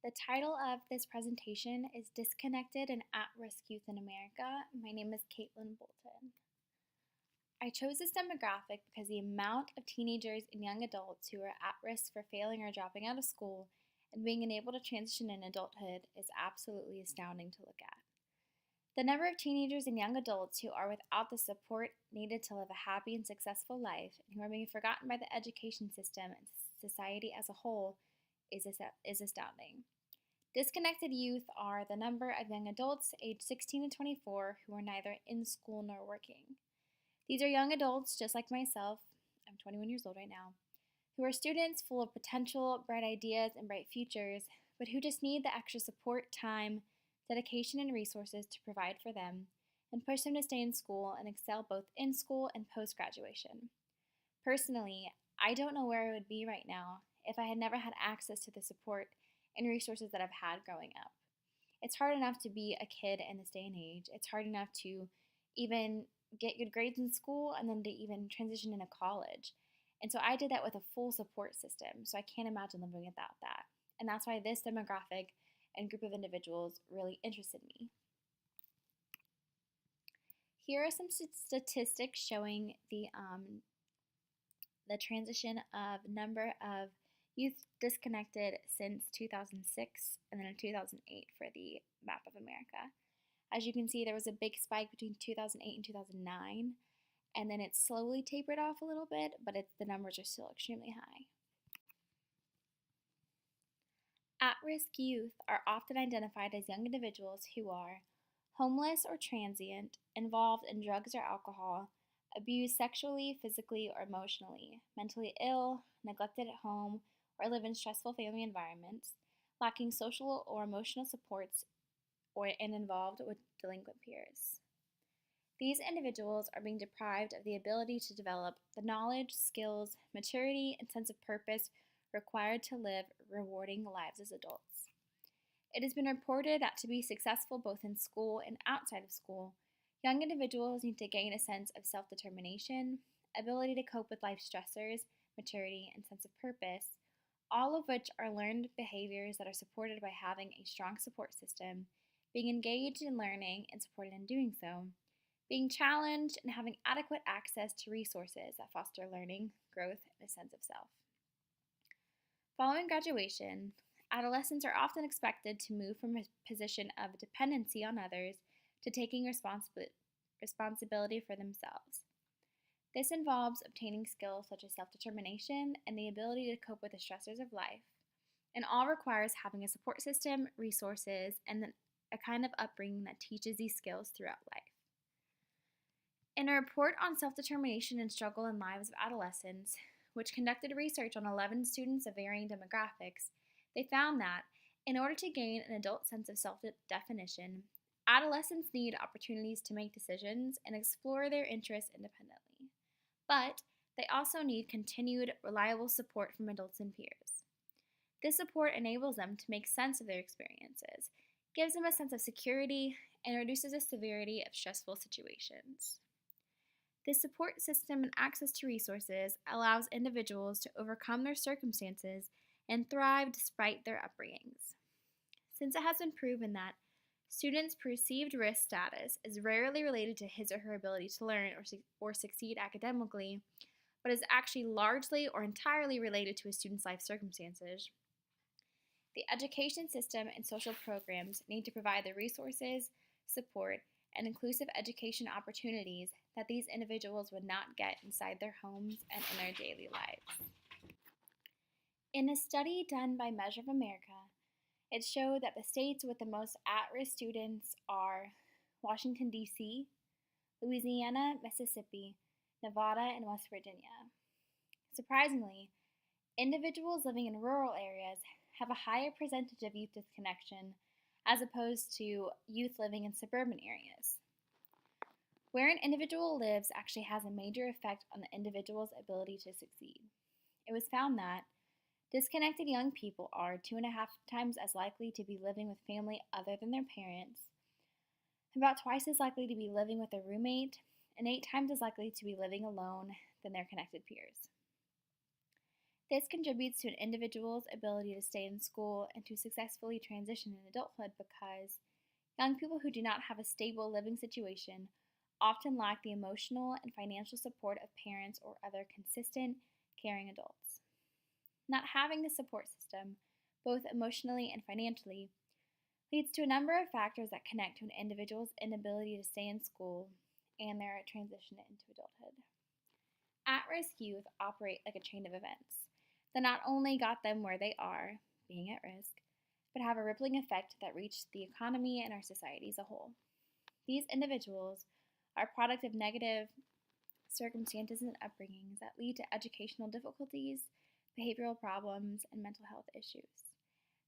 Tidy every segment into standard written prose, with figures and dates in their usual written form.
The title of this presentation is Disconnected and At-Risk Youth in America. My name is Caitlin Bolton. I chose this demographic because the amount of teenagers and young adults who are at risk for failing or dropping out of school and being unable to transition in adulthood is absolutely astounding to look at. The number of teenagers and young adults who are without the support needed to live a happy and successful life and who are being forgotten by the education system and society as a whole is astounding. Disconnected youth are the number of young adults aged 16 to 24 who are neither in school nor working. These are young adults just like myself, I'm 21 years old right now, who are students full of potential, bright ideas, and bright futures, but who just need the extra support, time, dedication, and resources to provide for them and push them to stay in school and excel both in school and post-graduation. Personally, I don't know where I would be right now if I had never had access to the support and resources that I've had growing up. It's hard enough to be a kid in this day and age. It's hard enough to even get good grades in school and then to even transition into college. And so I did that with a full support system, so I can't imagine living without that. And that's why this demographic and group of individuals really interested me. Here are some statistics showing the transition of number of youth disconnected since 2006 and then in 2008 for the map of America. As you can see, there was a big spike between 2008 and 2009, and then it slowly tapered off a little bit, but the numbers are still extremely high. At-risk youth are often identified as young individuals who are homeless or transient, involved in drugs or alcohol, abused sexually, physically, or emotionally, mentally ill, neglected at home, or live in stressful family environments, lacking social or emotional supports, and involved with delinquent peers. These individuals are being deprived of the ability to develop the knowledge, skills, maturity, and sense of purpose required to live rewarding lives as adults. It has been reported that to be successful both in school and outside of school, young individuals need to gain a sense of self-determination, ability to cope with life stressors, maturity, and sense of purpose, all of which are learned behaviors that are supported by having a strong support system, being engaged in learning and supported in doing so, being challenged, and having adequate access to resources that foster learning, growth, and a sense of self. Following graduation, adolescents are often expected to move from a position of dependency on others to taking responsibility for themselves. This involves obtaining skills such as self-determination and the ability to cope with the stressors of life, and all requires having a support system, resources, and a kind of upbringing that teaches these skills throughout life. In a report on self-determination and struggle in lives of adolescents, which conducted research on 11 students of varying demographics, they found that in order to gain an adult sense of self-definition, adolescents need opportunities to make decisions and explore their interests independently. But they also need continued, reliable support from adults and peers. This support enables them to make sense of their experiences, gives them a sense of security, and reduces the severity of stressful situations. This support system and access to resources allows individuals to overcome their circumstances and thrive despite their upbringings. Since it has been proven that students' perceived risk status is rarely related to his or her ability to learn or succeed academically, but is actually largely or entirely related to a student's life circumstances, the education system and social programs need to provide the resources, support, and inclusive education opportunities that these individuals would not get inside their homes and in their daily lives. In a study done by Measure of America, it showed that the states with the most at-risk students are Washington, D.C., Louisiana, Mississippi, Nevada, and West Virginia. Surprisingly, individuals living in rural areas have a higher percentage of youth disconnection as opposed to youth living in suburban areas. Where an individual lives actually has a major effect on the individual's ability to succeed. It was found that disconnected young people are 2.5 times as likely to be living with family other than their parents, about twice as likely to be living with a roommate, and 8 times as likely to be living alone than their connected peers. This contributes to an individual's ability to stay in school and to successfully transition in adulthood because young people who do not have a stable living situation often lack the emotional and financial support of parents or other consistent, caring adults. Not having a support system, both emotionally and financially, leads to a number of factors that connect to an individual's inability to stay in school and their transition into adulthood. At-risk youth operate like a chain of events that not only got them where they are, being at risk, but have a rippling effect that reach the economy and our society as a whole. These individuals are a product of negative circumstances and upbringings that lead to educational difficulties, behavioral problems, and mental health issues.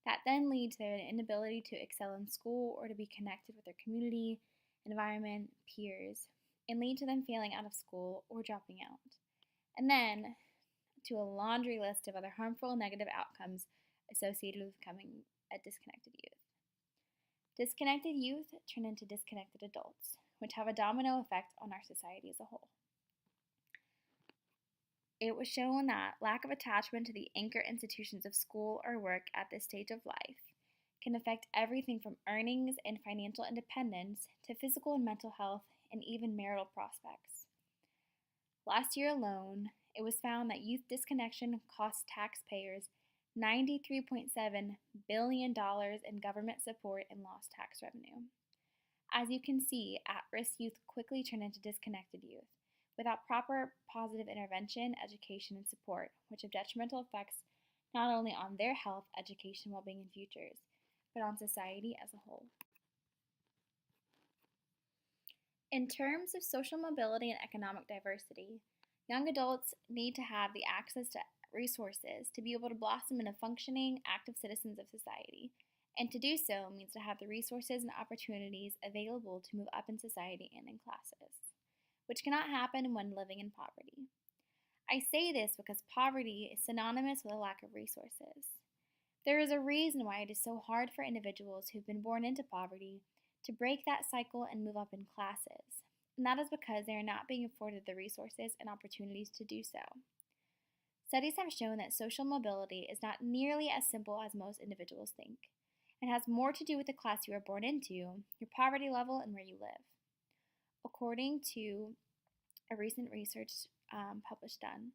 That then lead to their inability to excel in school or to be connected with their community, environment, peers, and lead to them failing out of school or dropping out. And then to a laundry list of other harmful negative outcomes associated with becoming a disconnected youth. Disconnected youth turn into disconnected adults, which have a domino effect on our society as a whole. It was shown that lack of attachment to the anchor institutions of school or work at this stage of life can affect everything from earnings and financial independence to physical and mental health and even marital prospects. Last year alone, it was found that youth disconnection cost taxpayers $93.7 billion in government support and lost tax revenue. As you can see, at-risk youth quickly turn into disconnected youth without proper positive intervention, education, and support, which have detrimental effects not only on their health, education, well-being, and futures, but on society as a whole. In terms of social mobility and economic diversity, young adults need to have the access to resources to be able to blossom into functioning, active citizens of society. And to do so means to have the resources and opportunities available to move up in society and in classes, which cannot happen when living in poverty. I say this because poverty is synonymous with a lack of resources. There is a reason why it is so hard for individuals who've been born into poverty to break that cycle and move up in classes, and that is because they are not being afforded the resources and opportunities to do so. Studies have shown that social mobility is not nearly as simple as most individuals think. It has more to do with the class you are born into, your poverty level, and where you live. According to a recent research done,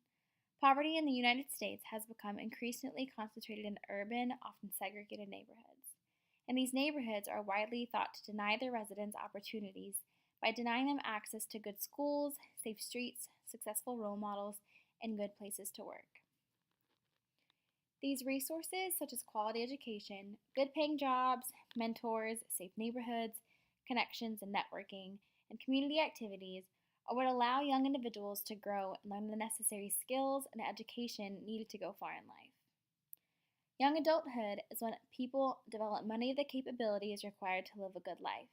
poverty in the United States has become increasingly concentrated in urban, often segregated neighborhoods. And these neighborhoods are widely thought to deny their residents opportunities by denying them access to good schools, safe streets, successful role models, and good places to work. These resources, such as quality education, good paying jobs, mentors, safe neighborhoods, connections and networking, and community activities, are what allow young individuals to grow and learn the necessary skills and education needed to go far in life. Young adulthood is when people develop many of the capabilities required to live a good life: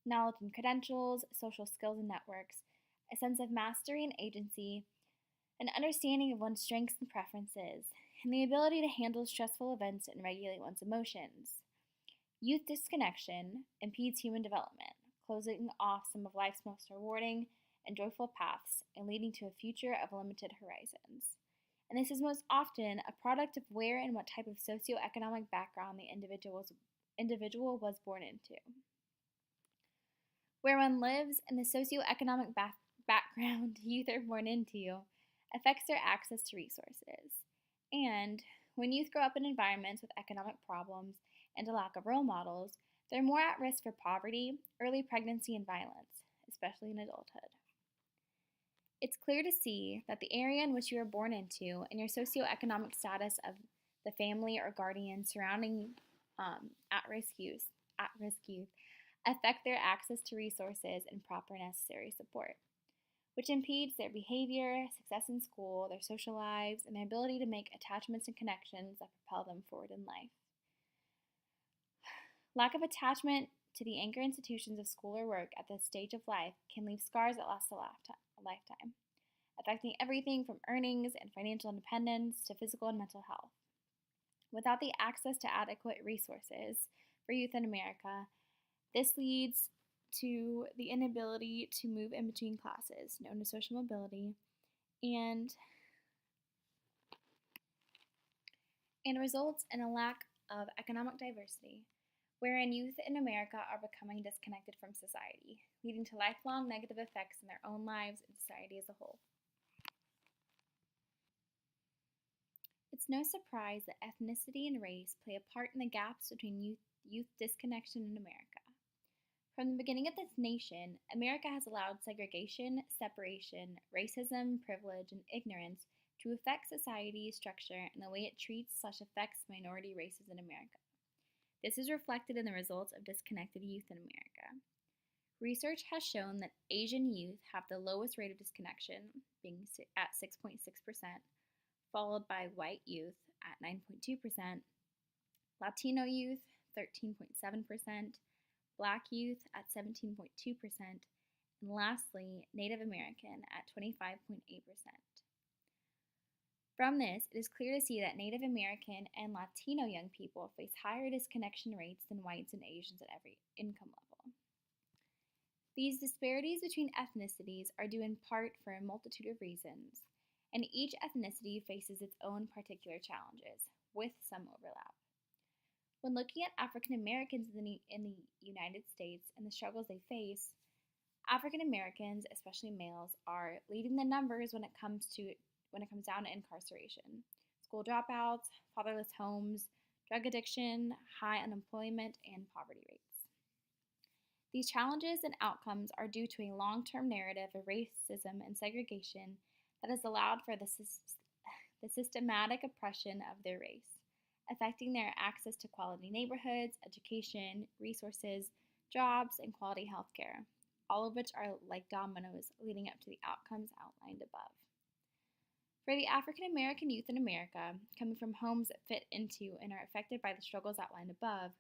knowledge and credentials, social skills and networks, a sense of mastery and agency, an understanding of one's strengths and preferences, and the ability to handle stressful events and regulate one's emotions. Youth disconnection impedes human development, closing off some of life's most rewarding and joyful paths and leading to a future of limited horizons. And this is most often a product of where and what type of socioeconomic background the individual was born into. Where one lives and the socioeconomic background youth are born into affects their access to resources. And when youth grow up in environments with economic problems and a lack of role models, they're more at risk for poverty, early pregnancy, and violence, especially in adulthood. It's clear to see that the area in which you are born into and your socioeconomic status of the family or guardian surrounding at-risk youth affect their access to resources and proper necessary support, which impedes their behavior, success in school, their social lives, and their ability to make attachments and connections that propel them forward in life. Lack of attachment to the anchor institutions of school or work at this stage of life can leave scars that last a lifetime, affecting everything from earnings and financial independence to physical and mental health. Without the access to adequate resources for youth in America, this leads to the inability to move in between classes, known as social mobility, and and results in a lack of economic diversity, wherein youth in America are becoming disconnected from society, leading to lifelong negative effects in their own lives and society as a whole. It's no surprise that ethnicity and race play a part in the gaps between youth disconnection in America. From the beginning of this nation, America has allowed segregation, separation, racism, privilege, and ignorance to affect society's structure and the way it treats/affects minority races in America. This is reflected in the results of disconnected youth in America. Research has shown that Asian youth have the lowest rate of disconnection, being at 6.6%, followed by white youth at 9.2%, Latino youth 13.7%, Black youth at 17.2%, and lastly, Native American at 25.8%. From this, it is clear to see that Native American and Latino young people face higher disconnection rates than whites and Asians at every income level. These disparities between ethnicities are due in part for a multitude of reasons, and each ethnicity faces its own particular challenges, with some overlap. When looking at African Americans in the United States and the struggles they face, African Americans, especially males, are leading the numbers when it comes down to incarceration, school dropouts, fatherless homes, drug addiction, high unemployment, and poverty rates. These challenges and outcomes are due to a long-term narrative of racism and segregation that has allowed for the systematic oppression of their race, affecting their access to quality neighborhoods, education, resources, jobs, and quality health care, all of which are like dominoes leading up to the outcomes outlined above. For the African American youth in America, coming from homes that fit into and are affected by the struggles outlined above,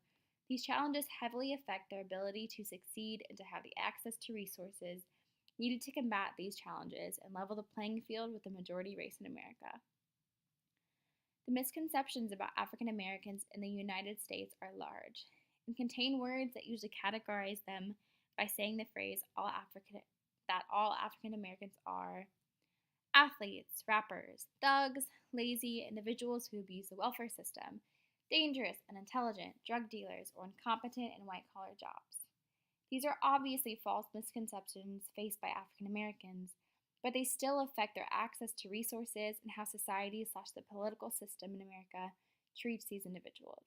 these challenges heavily affect their ability to succeed and to have the access to resources needed to combat these challenges and level the playing field with the majority race in America. The misconceptions about African Americans in the United States are large and contain words that usually categorize them by saying the phrase all African Americans are athletes, rappers, thugs, lazy, individuals who abuse the welfare system, dangerous, unintelligent, drug dealers, or incompetent in white-collar jobs. These are obviously false misconceptions faced by African Americans, but they still affect their access to resources and how society/the political system in America treats these individuals.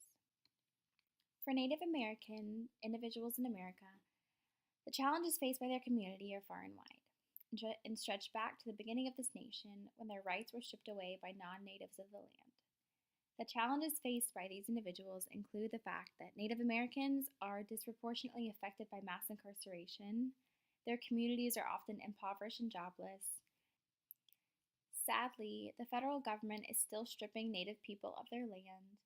For Native American individuals in America, the challenges faced by their community are far and wide, and stretch back to the beginning of this nation when their rights were stripped away by non-natives of the land. The challenges faced by these individuals include the fact that Native Americans are disproportionately affected by mass incarceration. Their communities are often impoverished and jobless. Sadly, the federal government is still stripping Native people of their land,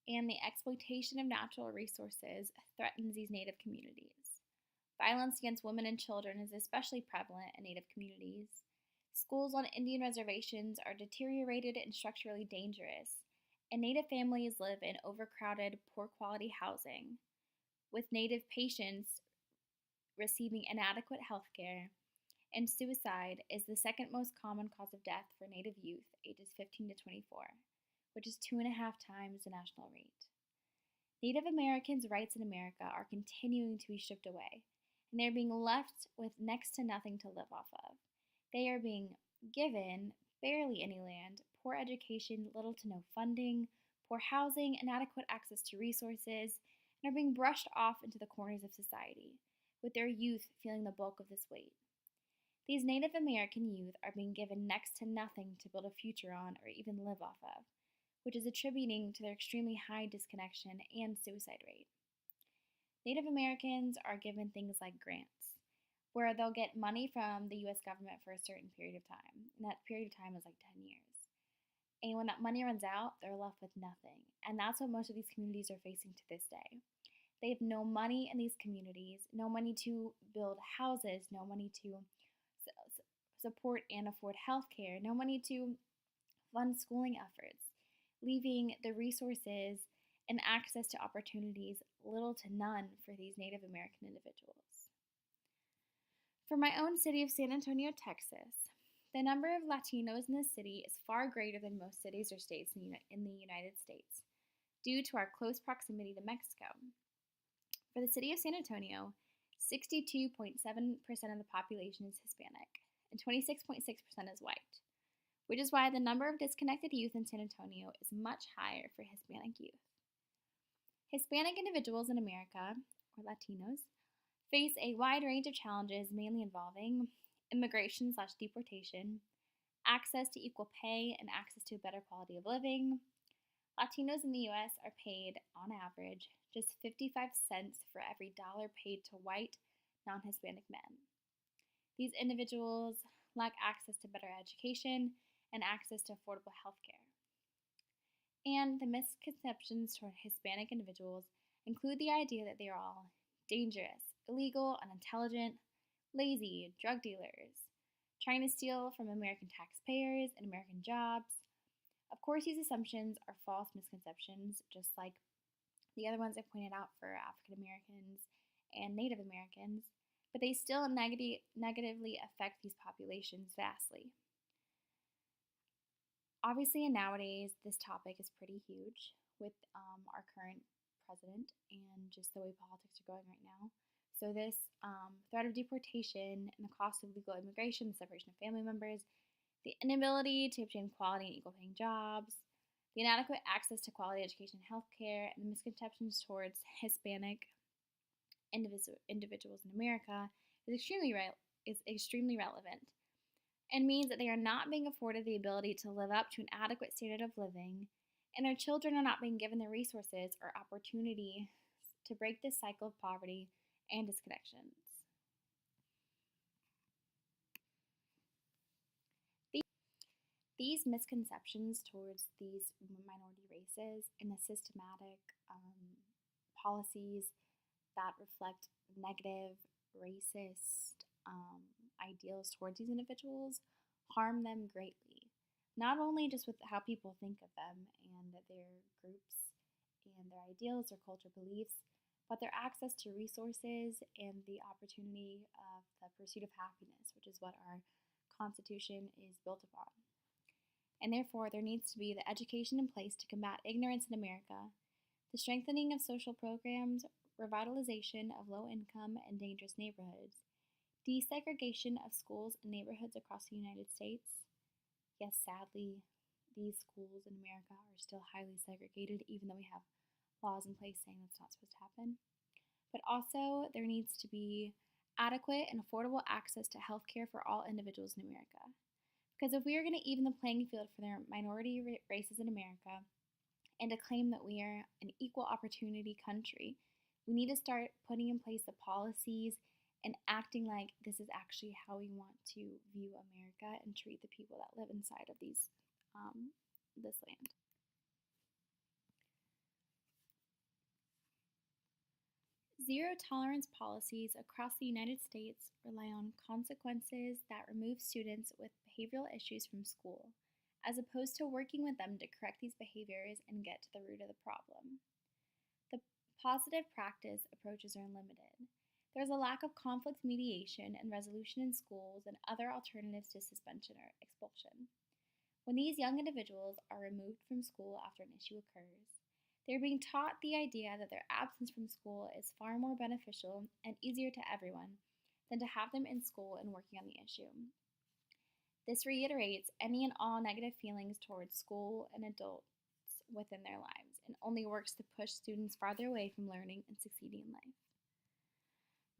and the exploitation of natural resources threatens these Native communities. Violence against women and children is especially prevalent in Native communities. Schools on Indian reservations are deteriorated and structurally dangerous, and Native families live in overcrowded, poor-quality housing, with Native patients receiving inadequate health care, and suicide is the second most common cause of death for Native youth ages 15 to 24, which is 2.5 times the national rate. Native Americans' rights in America are continuing to be stripped away, and they're being left with next to nothing to live off of. They are being given barely any land, poor education, little to no funding, poor housing, inadequate access to resources, and are being brushed off into the corners of society, with their youth feeling the bulk of this weight. These Native American youth are being given next to nothing to build a future on or even live off of, which is attributing to their extremely high disconnection and suicide rate. Native Americans are given things like grants, where they'll get money from the U.S. government for a certain period of time, and that period of time is like 10 years. And when that money runs out, they're left with nothing, and that's what most of these communities are facing to this day. They have no money in these communities, no money to build houses, no money to support and afford health care, no money to fund schooling efforts, leaving the resources and access to opportunities little to none for these Native American individuals. For my own city of San Antonio, Texas, The number of Latinos in the city is far greater than most cities or states in the United States due to our close proximity to Mexico. For the city of San Antonio, 62.7% of the population is Hispanic and 26.6% is white, which is why the number of disconnected youth in San Antonio is much higher for Hispanic youth. Hispanic individuals in America, or Latinos, face a wide range of challenges mainly involving immigration/deportation, access to equal pay and access to a better quality of living. Latinos in the U.S. are paid, on average, just 55 cents for every dollar paid to white, non-Hispanic men. These individuals lack access to better education and access to affordable health care. And the misconceptions toward Hispanic individuals include the idea that they are all dangerous, illegal, unintelligent, lazy, drug dealers, trying to steal from American taxpayers and American jobs. Of course, these assumptions are false misconceptions, just like the other ones I pointed out for African Americans and Native Americans, but they still negatively affect these populations vastly. Obviously, nowadays, this topic is pretty huge with our current president and just the way politics are going right now. So this threat of deportation and the cost of legal immigration, the separation of family members, the inability to obtain quality and equal paying jobs, the inadequate access to quality education and health care, and the misconceptions towards Hispanic individuals in America is extremely relevant and means that they are not being afforded the ability to live up to an adequate standard of living, and their children are not being given the resources or opportunity to break this cycle of poverty and disconnections. These misconceptions towards these minority races and the systematic policies that reflect negative, racist ideals towards these individuals harm them greatly. Not only just with how people think of them and their groups and their ideals or cultural beliefs, but their access to resources and the opportunity of the pursuit of happiness, which is what our Constitution is built upon. And therefore, there needs to be the education in place to combat ignorance in America, the strengthening of social programs, revitalization of low-income and dangerous neighborhoods, desegregation of schools and neighborhoods across the United States. Yes, sadly, these schools in America are still highly segregated, even though we have laws in place saying that's not supposed to happen. But also, there needs to be adequate and affordable access to health care for all individuals in America. Because if we are going to even the playing field for the minority races in America and to claim that we are an equal opportunity country, we need to start putting in place the policies and acting like this is actually how we want to view America and treat the people that live inside of this land. Zero tolerance policies across the United States rely on consequences that remove students with behavioral issues from school, as opposed to working with them to correct these behaviors and get to the root of the problem. The positive practice approaches are limited. There's a lack of conflict mediation and resolution in schools and other alternatives to suspension or expulsion. When these young individuals are removed from school after an issue occurs, they are being taught the idea that their absence from school is far more beneficial and easier to everyone than to have them in school and working on the issue. This reiterates any and all negative feelings towards school and adults within their lives and only works to push students farther away from learning and succeeding in life.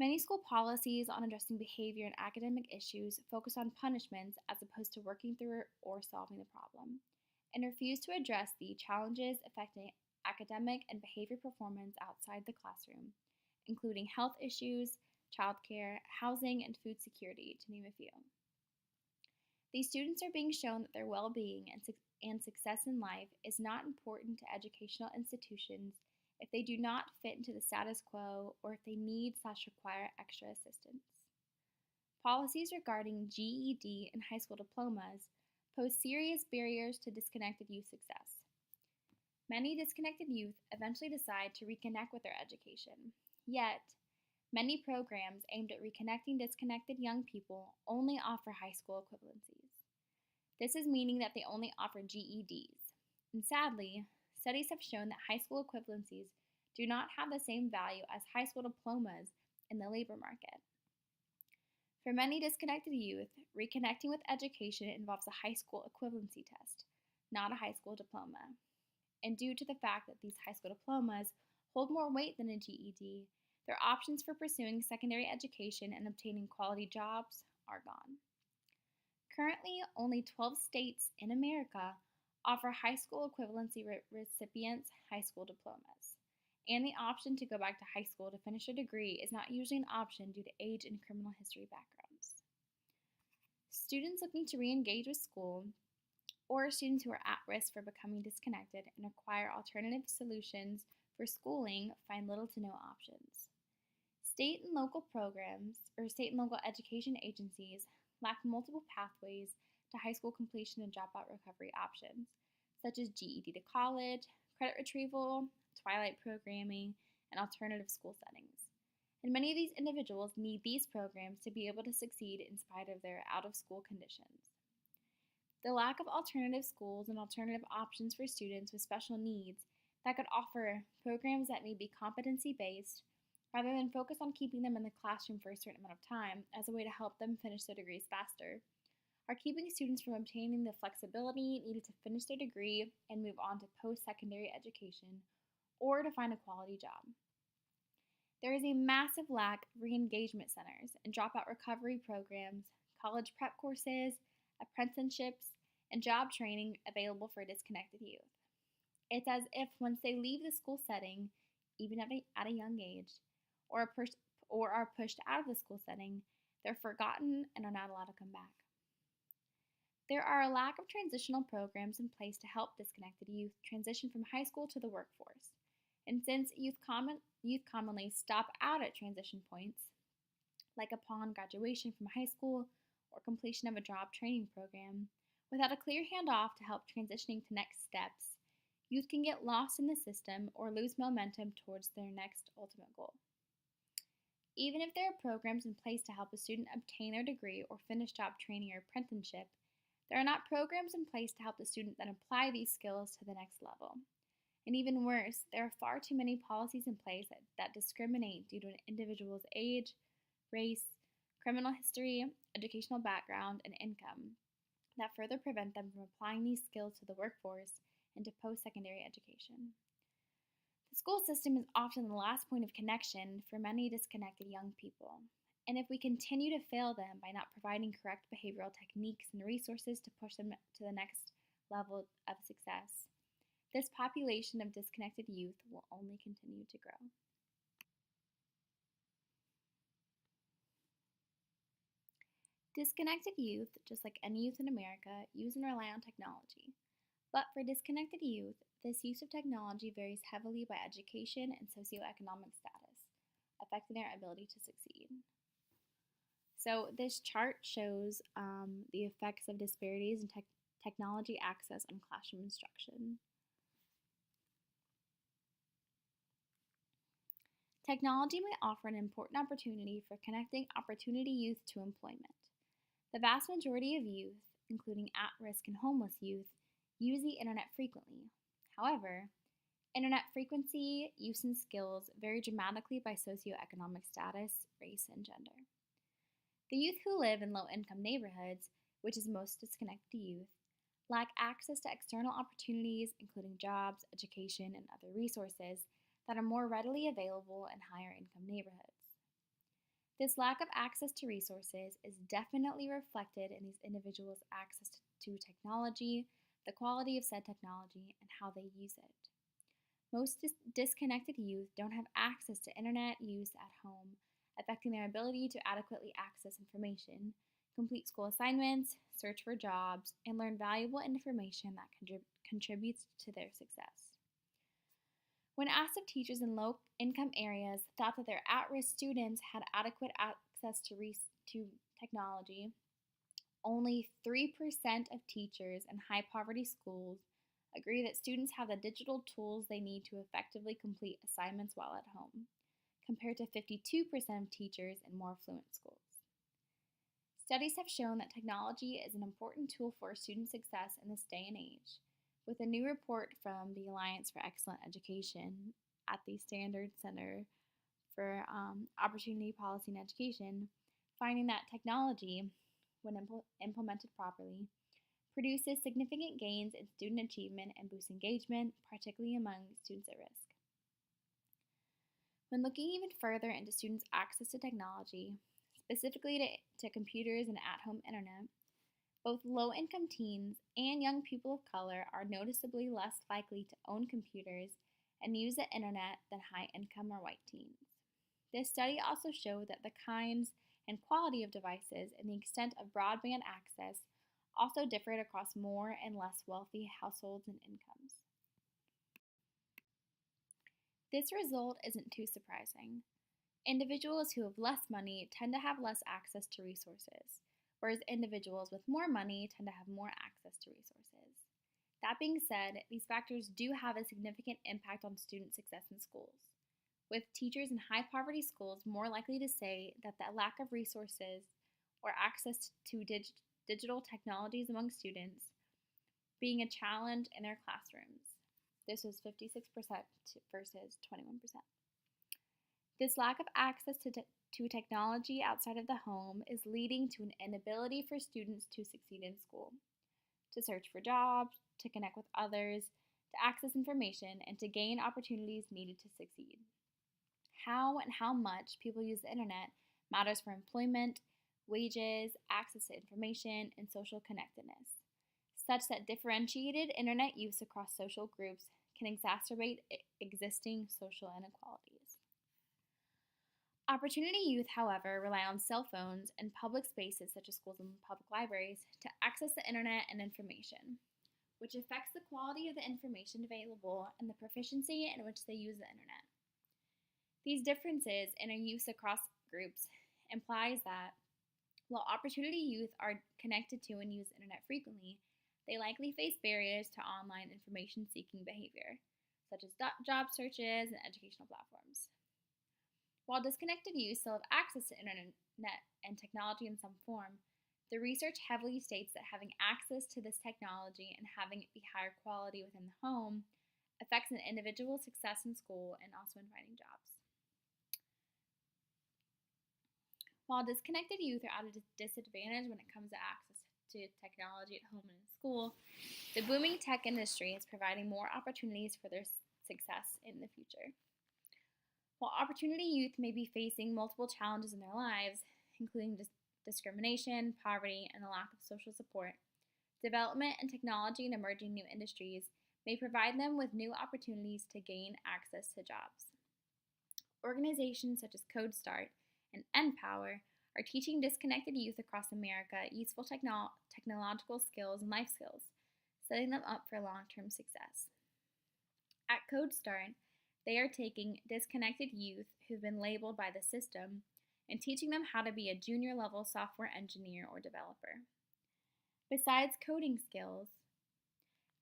Many school policies on addressing behavior and academic issues focus on punishments as opposed to working through or solving the problem, and refuse to address the challenges affecting academic and behavior performance outside the classroom, including health issues, childcare, housing, and food security, to name a few. These students are being shown that their well-being and success in life is not important to educational institutions if they do not fit into the status quo or if they need/require extra assistance. Policies regarding GED and high school diplomas pose serious barriers to disconnected youth success. Many disconnected youth eventually decide to reconnect with their education, yet many programs aimed at reconnecting disconnected young people only offer high school equivalencies. This is meaning that they only offer GEDs. And sadly, studies have shown that high school equivalencies do not have the same value as high school diplomas in the labor market. For many disconnected youth, reconnecting with education involves a high school equivalency test, not a high school diploma. And due to the fact that these high school diplomas hold more weight than a GED, their options for pursuing secondary education and obtaining quality jobs are gone. Currently, only 12 states in America offer high school equivalency recipients high school diplomas, and the option to go back to high school to finish a degree is not usually an option due to age and criminal history backgrounds. Students looking to re-engage with school or students who are at risk for becoming disconnected and require alternative solutions for schooling find little to no options. State and local education agencies lack multiple pathways to high school completion and dropout recovery options, such as GED to college, credit retrieval, twilight programming, and alternative school settings. And many of these individuals need these programs to be able to succeed in spite of their out-of-school conditions. The lack of alternative schools and alternative options for students with special needs that could offer programs that may be competency-based rather than focus on keeping them in the classroom for a certain amount of time as a way to help them finish their degrees faster, are keeping students from obtaining the flexibility needed to finish their degree and move on to post-secondary education or to find a quality job. There is a massive lack of re-engagement centers and dropout recovery programs, college prep courses, apprenticeships, and job training available for disconnected youth. It's as if once they leave the school setting, even at a young age, or are pushed out of the school setting, they're forgotten and are not allowed to come back. There are a lack of transitional programs in place to help disconnected youth transition from high school to the workforce. And since youth commonly stop out at transition points, like upon graduation from high school or completion of a job training program, without a clear handoff to help transitioning to next steps, youth can get lost in the system or lose momentum towards their next ultimate goal. Even if there are programs in place to help a student obtain their degree or finish job training or apprenticeship, there are not programs in place to help the student then apply these skills to the next level. And even worse, there are far too many policies in place that discriminate due to an individual's age, race, criminal history, educational background, and income that further prevent them from applying these skills to the workforce and to post-secondary education. The school system is often the last point of connection for many disconnected young people, and if we continue to fail them by not providing correct behavioral techniques and resources to push them to the next level of success, this population of disconnected youth will only continue to grow. Disconnected youth, just like any youth in America, use and rely on technology. But for disconnected youth, this use of technology varies heavily by education and socioeconomic status, affecting their ability to succeed. So this chart shows the effects of disparities in technology access on classroom instruction. Technology may offer an important opportunity for connecting opportunity youth to employment. The vast majority of youth, including at-risk and homeless youth, use the internet frequently. However, internet frequency, use, and skills vary dramatically by socioeconomic status, race, and gender. The youth who live in low-income neighborhoods, which is most disconnected youth, lack access to external opportunities, including jobs, education, and other resources that are more readily available in higher-income neighborhoods. This lack of access to resources is definitely reflected in these individuals' access to technology, the quality of said technology, and how they use it. Most disconnected youth don't have access to internet use at home, affecting their ability to adequately access information, complete school assignments, search for jobs, and learn valuable information that contributes to their success. When asked if teachers in low-income areas thought that their at-risk students had adequate access to technology, only 3% of teachers in high-poverty schools agree that students have the digital tools they need to effectively complete assignments while at home, compared to 52% of teachers in more affluent schools. Studies have shown that technology is an important tool for student success in this day and age. With a new report from the Alliance for Excellent Education at the Standard Center for Opportunity Policy and Education, finding that technology, when implemented properly, produces significant gains in student achievement and boosts engagement, particularly among students at risk. When looking even further into students' access to technology, specifically to computers and at-home internet, both low-income teens and young people of color are noticeably less likely to own computers and use the internet than high-income or white teens. This study also showed that the kinds and quality of devices and the extent of broadband access also differed across more and less wealthy households and incomes. This result isn't too surprising. Individuals who have less money tend to have less access to resources, whereas individuals with more money tend to have more access to resources. That being said, these factors do have a significant impact on student success in schools, with teachers in high poverty schools more likely to say that the lack of resources or access to digital technologies among students being a challenge in their classrooms. This was 56% versus 21%. This lack of access to technology outside of the home is leading to an inability for students to succeed in school, to search for jobs, to connect with others, to access information, and to gain opportunities needed to succeed. How and how much people use the internet matters for employment, wages, access to information, and social connectedness, such that differentiated internet use across social groups can exacerbate existing social inequalities. Opportunity youth, however, rely on cell phones and public spaces such as schools and public libraries to access the internet and information, which affects the quality of the information available and the proficiency in which they use the internet. These differences in our use across groups implies that while opportunity youth are connected to and use the internet frequently, they likely face barriers to online information-seeking behavior, such as job searches and educational platforms. While disconnected youth still have access to internet and technology in some form, the research heavily states that having access to this technology and having it be higher quality within the home affects an individual's success in school and also in finding jobs. While disconnected youth are at a disadvantage when it comes to access to technology at home and in school, the booming tech industry is providing more opportunities for their success in the future. While opportunity youth may be facing multiple challenges in their lives, including discrimination, poverty, and a lack of social support, development in technology and emerging new industries may provide them with new opportunities to gain access to jobs. Organizations such as CodeStart and NPower are teaching disconnected youth across America useful technological skills and life skills, setting them up for long-term success. At CodeStart, they are taking disconnected youth who've been labeled by the system and teaching them how to be a junior-level software engineer or developer. Besides coding skills,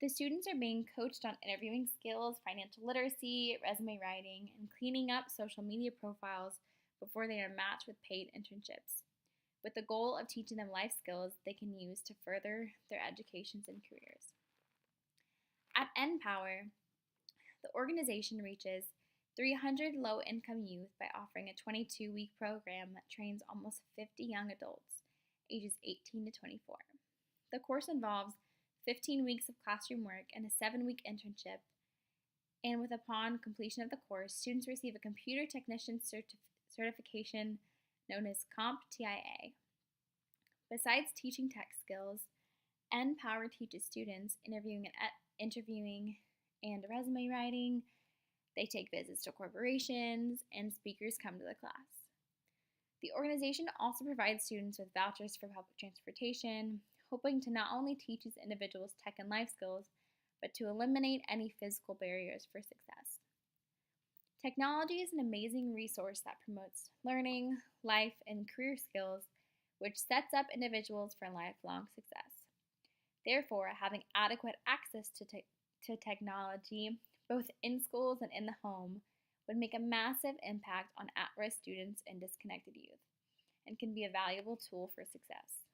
the students are being coached on interviewing skills, financial literacy, resume writing, and cleaning up social media profiles before they are matched with paid internships, with the goal of teaching them life skills they can use to further their educations and careers. At NPower, the organization reaches 300 low-income youth by offering a 22-week program that trains almost 50 young adults, ages 18 to 24. The course involves 15 weeks of classroom work and a 7-week internship, and upon completion of the course, students receive a computer technician certification known as CompTIA. Besides teaching tech skills, NPower teaches students interviewing and resume writing. They take visits to corporations, and speakers come to the class. The organization also provides students with vouchers for public transportation, hoping to not only teach these individuals tech and life skills, but to eliminate any physical barriers for success. Technology is an amazing resource that promotes learning, life, and career skills, which sets up individuals for lifelong success. Therefore, having adequate access to technology, both in schools and in the home, would make a massive impact on at-risk students and disconnected youth, and can be a valuable tool for success.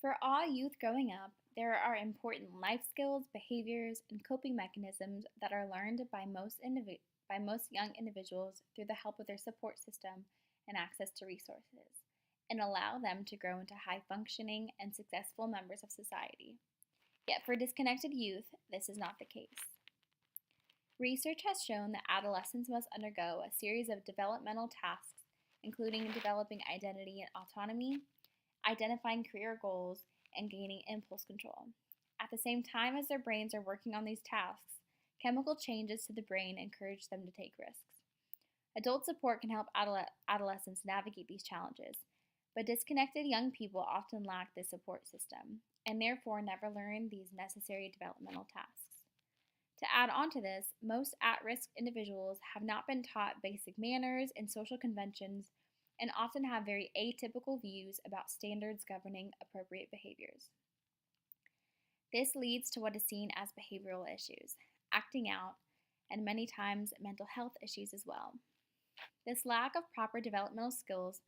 For all youth growing up, there are important life skills, behaviors, and coping mechanisms that are learned by most young individuals through the help of their support system and access to resources, and allow them to grow into high-functioning and successful members of society. Yet for disconnected youth, this is not the case. Research has shown that adolescents must undergo a series of developmental tasks, including developing identity and autonomy, identifying career goals, and gaining impulse control. At the same time as their brains are working on these tasks, chemical changes to the brain encourage them to take risks. Adult support can help adolescents navigate these challenges, but disconnected young people often lack this support system, and therefore never learn these necessary developmental tasks. To add on to this, most at-risk individuals have not been taught basic manners and social conventions and often have very atypical views about standards governing appropriate behaviors. This leads to what is seen as behavioral issues, acting out, and many times mental health issues as well. This lack of proper developmental skills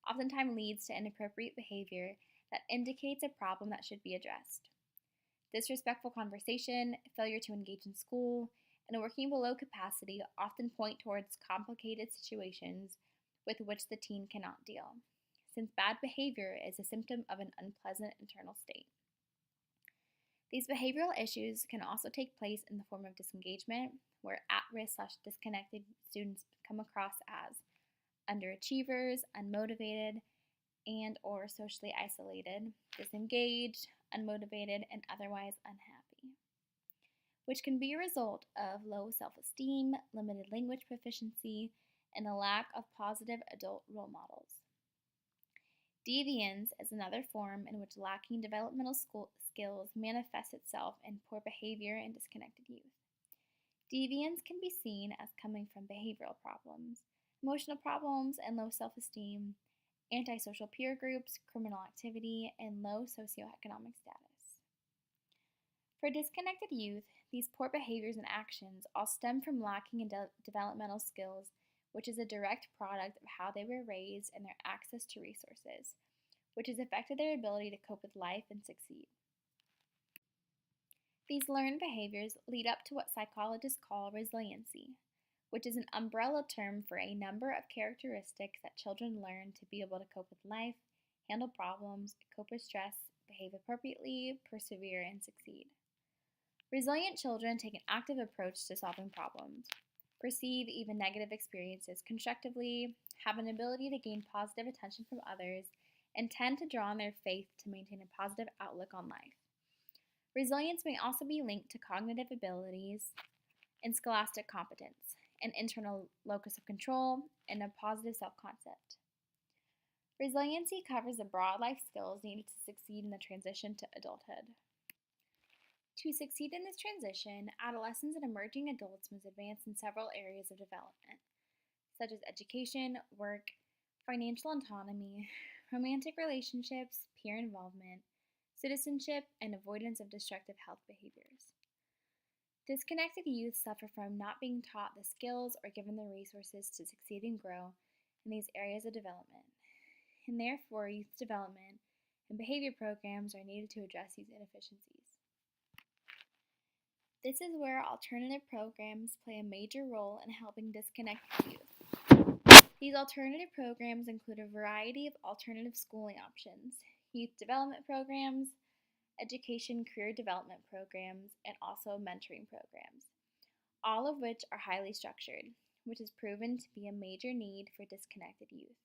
oftentimes leads to inappropriate behavior that indicates a problem that should be addressed. Disrespectful conversation, failure to engage in school, and working below capacity often point towards complicated situations with which the teen cannot deal, since bad behavior is a symptom of an unpleasant internal state. These behavioral issues can also take place in the form of disengagement, where at-risk/disconnected students come across as underachievers, unmotivated, and or socially isolated, disengaged, unmotivated, and otherwise unhappy, which can be a result of low self-esteem, limited language proficiency, and a lack of positive adult role models. Deviance is another form in which lacking developmental skills manifests itself in poor behavior in disconnected youth. Deviance can be seen as coming from behavioral problems, emotional problems, and low self-esteem, antisocial peer groups, criminal activity, and low socioeconomic status. For disconnected youth, these poor behaviors and actions all stem from lacking in developmental skills, which is a direct product of how they were raised and their access to resources, which has affected their ability to cope with life and succeed. These learned behaviors lead up to what psychologists call resiliency, which is an umbrella term for a number of characteristics that children learn to be able to cope with life, handle problems, cope with stress, behave appropriately, persevere, and succeed. Resilient children take an active approach to solving problems, perceive even negative experiences constructively, have an ability to gain positive attention from others, and tend to draw on their faith to maintain a positive outlook on life. Resilience may also be linked to cognitive abilities and scholastic competence, an internal locus of control, and a positive self-concept. Resiliency covers the broad life skills needed to succeed in the transition to adulthood. To succeed in this transition, adolescents and emerging adults must advance in several areas of development, such as education, work, financial autonomy, romantic relationships, peer involvement, citizenship, and avoidance of destructive health behaviors. Disconnected youth suffer from not being taught the skills or given the resources to succeed and grow in these areas of development, and therefore youth development and behavior programs are needed to address these inefficiencies. This is where alternative programs play a major role in helping disconnected youth. These alternative programs include a variety of alternative schooling options, youth development programs, education career development programs, and also mentoring programs, all of which are highly structured, which has proven to be a major need for disconnected youth.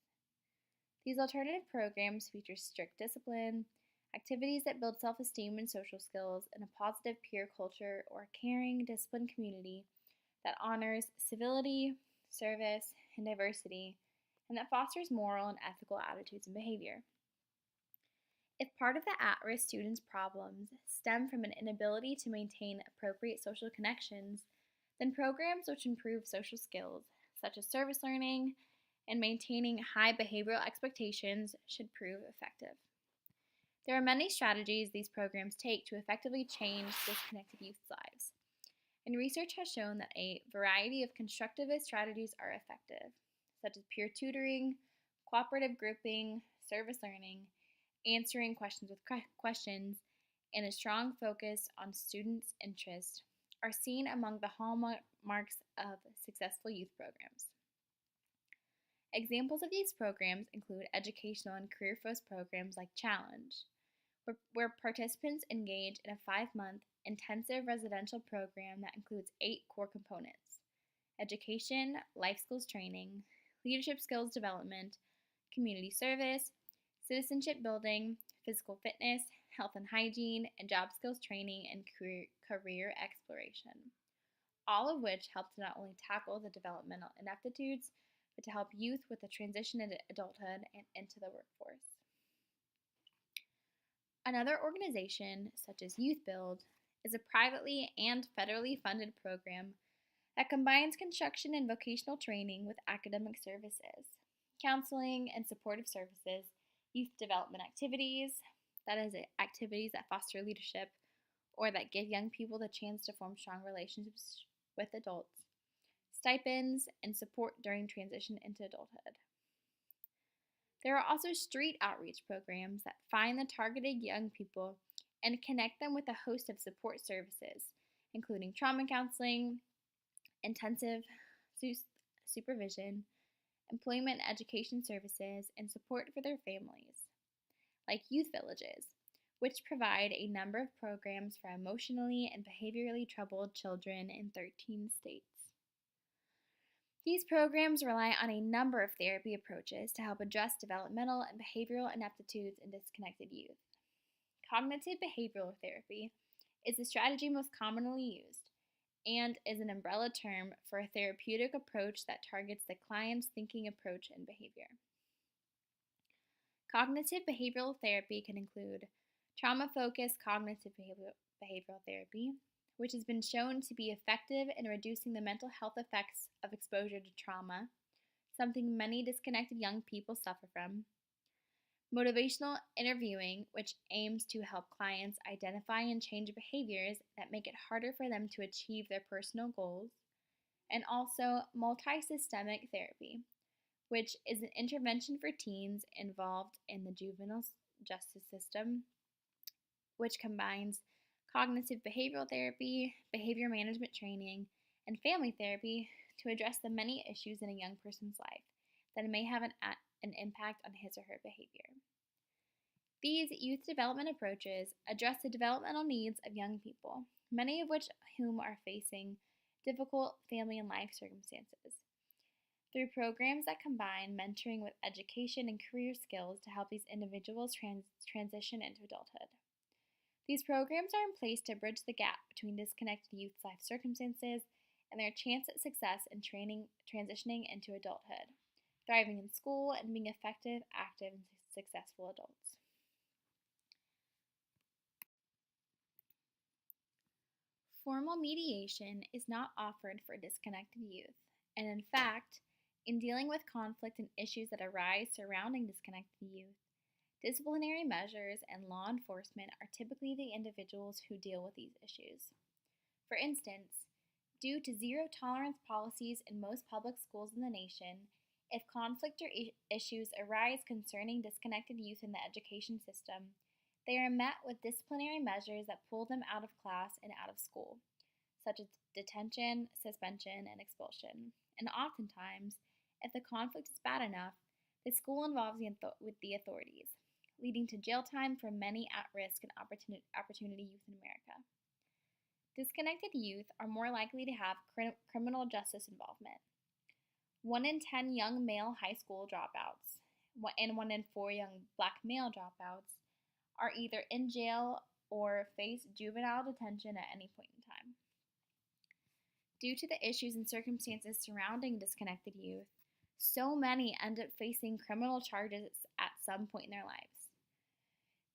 These alternative programs feature strict discipline, activities that build self-esteem and social skills, and a positive peer culture or a caring, disciplined community that honors civility, service, and diversity, and that fosters moral and ethical attitudes and behavior. If part of the at-risk students' problems stem from an inability to maintain appropriate social connections, then programs which improve social skills, such as service learning and maintaining high behavioral expectations, should prove effective. There are many strategies these programs take to effectively change disconnected youth's lives, and research has shown that a variety of constructivist strategies are effective, such as peer tutoring, cooperative grouping, service learning, answering questions with questions, and a strong focus on students' interest are seen among the hallmarks of successful youth programs. Examples of these programs include educational and career-focused programs like Challenge, where participants engage in a 5-month intensive residential program that includes 8 core components: education, life skills training, leadership skills development, community service, citizenship building, physical fitness, health and hygiene, and job skills training and career exploration, all of which help to not only tackle the developmental ineptitudes, but to help youth with the transition into adulthood and into the workforce. Another organization, such as Youth Build, is a privately and federally funded program that combines construction and vocational training with academic services, counseling and supportive services, youth development activities, that is, activities that foster leadership or that give young people the chance to form strong relationships with adults, stipends, and support during transition into adulthood. There are also street outreach programs that find the targeted young people and connect them with a host of support services, including trauma counseling, intensive supervision, employment and education services, and support for their families, like youth villages, which provide a number of programs for emotionally and behaviorally troubled children in 13 states. These programs rely on a number of therapy approaches to help address developmental and behavioral ineptitudes in disconnected youth. Cognitive behavioral therapy is the strategy most commonly used and is an umbrella term for a therapeutic approach that targets the client's thinking approach and behavior. Cognitive behavioral therapy can include trauma-focused cognitive behavioral therapy, which has been shown to be effective in reducing the mental health effects of exposure to trauma, something many disconnected young people suffer from. Motivational interviewing, which aims to help clients identify and change behaviors that make it harder for them to achieve their personal goals. And also multi-systemic therapy, which is an intervention for teens involved in the juvenile justice system, which combines cognitive behavioral therapy, behavior management training, and family therapy to address the many issues in a young person's life that may have an impact on his or her behavior. These youth development approaches address the developmental needs of young people, many of whom are facing difficult family and life circumstances, through programs that combine mentoring with education and career skills to help these individuals transition into adulthood. These programs are in place to bridge the gap between disconnected youth's life circumstances and their chance at success in transitioning into adulthood, thriving in school, and being effective, active, and successful adults. Formal mediation is not offered for disconnected youth, and in fact, in dealing with conflict and issues that arise surrounding disconnected youth, disciplinary measures and law enforcement are typically the individuals who deal with these issues. For instance, due to zero-tolerance policies in most public schools in the nation, if conflict or issues arise concerning disconnected youth in the education system, they are met with disciplinary measures that pull them out of class and out of school, such as detention, suspension, and expulsion. And oftentimes, if the conflict is bad enough, the school involves with the authorities, leading to jail time for many at-risk and opportunity youth in America. Disconnected youth are more likely to have criminal justice involvement. 1 in 10 young male high school dropouts and 1 in 4 young black male dropouts are either in jail or face juvenile detention at any point in time. Due to the issues and circumstances surrounding disconnected youth, so many end up facing criminal charges at some point in their lives,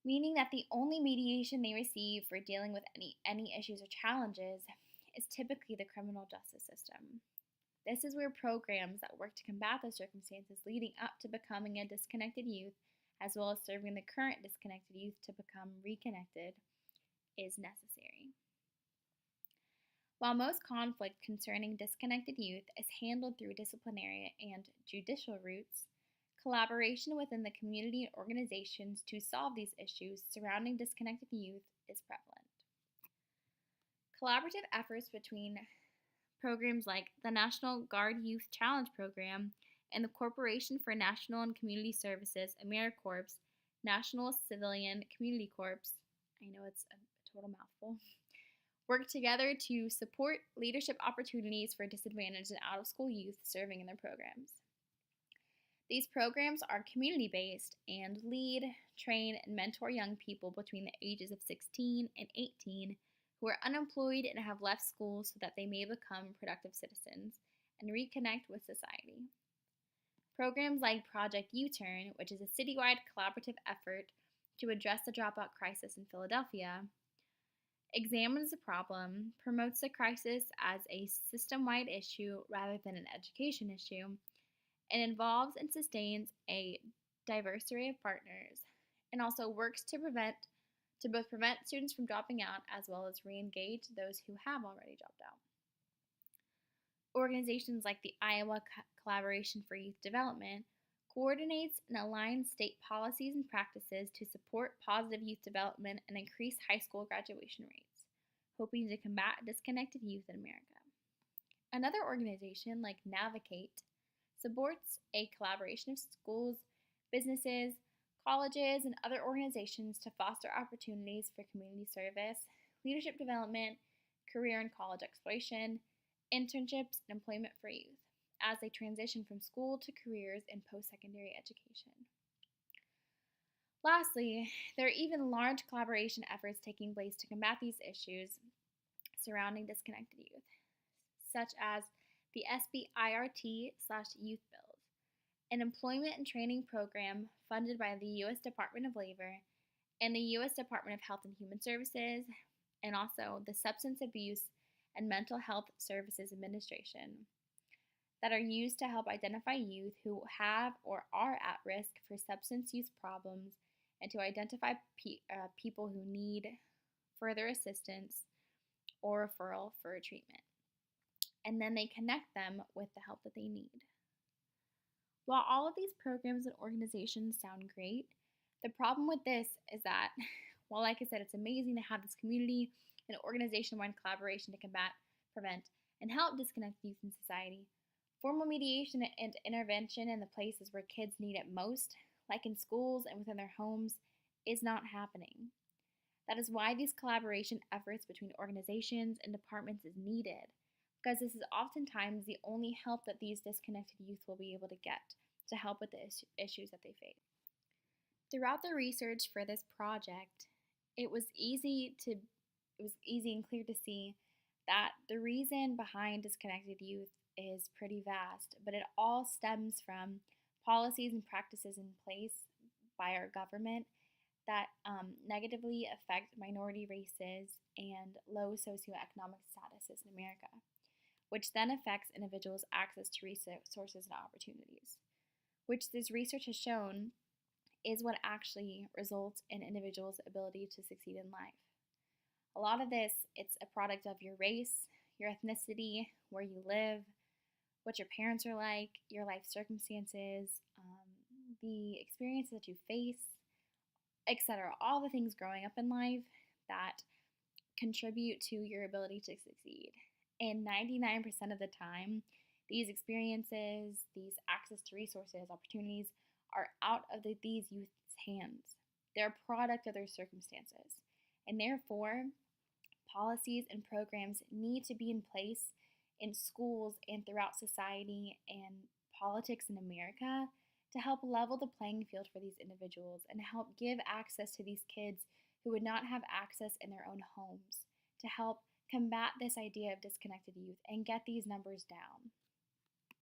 meaning that the only mediation they receive for dealing with any issues or challenges is typically the criminal justice system. This is where programs that work to combat those circumstances leading up to becoming a disconnected youth, as well as serving the current disconnected youth to become reconnected, is necessary. While most conflict concerning disconnected youth is handled through disciplinary and judicial routes, Collaboration within the community and organizations to solve these issues surrounding disconnected youth is prevalent. Collaborative efforts between programs like the National Guard Youth Challenge Program and the Corporation for National and Community Services, AmeriCorps, National Civilian Community Corps, I know it's a total mouthful, work together to support leadership opportunities for disadvantaged and out of school youth serving in their programs. These programs are community based and lead, train, and mentor young people between the ages of 16 and 18 who are unemployed and have left school so that they may become productive citizens and reconnect with society. Programs like Project U-Turn, which is a citywide collaborative effort to address the dropout crisis in Philadelphia, examines the problem, promotes the crisis as a system-wide issue rather than an education issue, and involves and sustains a diverse array of partners, and also works to both prevent students from dropping out as well as re-engage those who have already dropped out. Organizations like the Iowa Collaboration for Youth Development coordinates and aligns state policies and practices to support positive youth development and increase high school graduation rates, hoping to combat disconnected youth in America. Another organization like Navigate supports a collaboration of schools, businesses, colleges, and other organizations to foster opportunities for community service, leadership development, career and college exploration, internships, and employment for youth as they transition from school to careers in post-secondary education. Lastly, there are even large collaboration efforts taking place to combat these issues surrounding disconnected youth, such as the SBIRT/Youth Build, an employment and training program funded by the U.S. Department of Labor and the U.S. Department of Health and Human Services, and also the Substance Abuse and Mental Health Services Administration, that are used to help identify youth who have or are at risk for substance use problems and to identify people who need further assistance or referral for treatment. And then they connect them with the help that they need. While all of these programs and organizations sound great, the problem with this is that, while like I said, it's amazing to have this community and organization-wide collaboration to combat, prevent, and help disconnect youth in society, formal mediation and intervention in the places where kids need it most, like in schools and within their homes, is not happening. That is why these collaboration efforts between organizations and departments is needed, because this is oftentimes the only help that these disconnected youth will be able to get to help with the issues that they face. Throughout the research for this project, it was easy and clear to see that the reason behind disconnected youth is pretty vast, but it all stems from policies and practices in place by our government that negatively affect minority races and low socioeconomic statuses in America, which then affects individuals' access to resources and opportunities, which this research has shown is what actually results in individuals' ability to succeed in life. A lot of this, it's a product of your race, your ethnicity, where you live, what your parents are like, your life circumstances, the experiences that you face, etc. All the things growing up in life that contribute to your ability to succeed. And 99% of the time, these experiences, these access to resources, opportunities, are out of these youth's hands. They're a product of their circumstances. And therefore, policies and programs need to be in place in schools and throughout society and politics in America to help level the playing field for these individuals and help give access to these kids who would not have access in their own homes, to help combat this idea of disconnected youth and get these numbers down.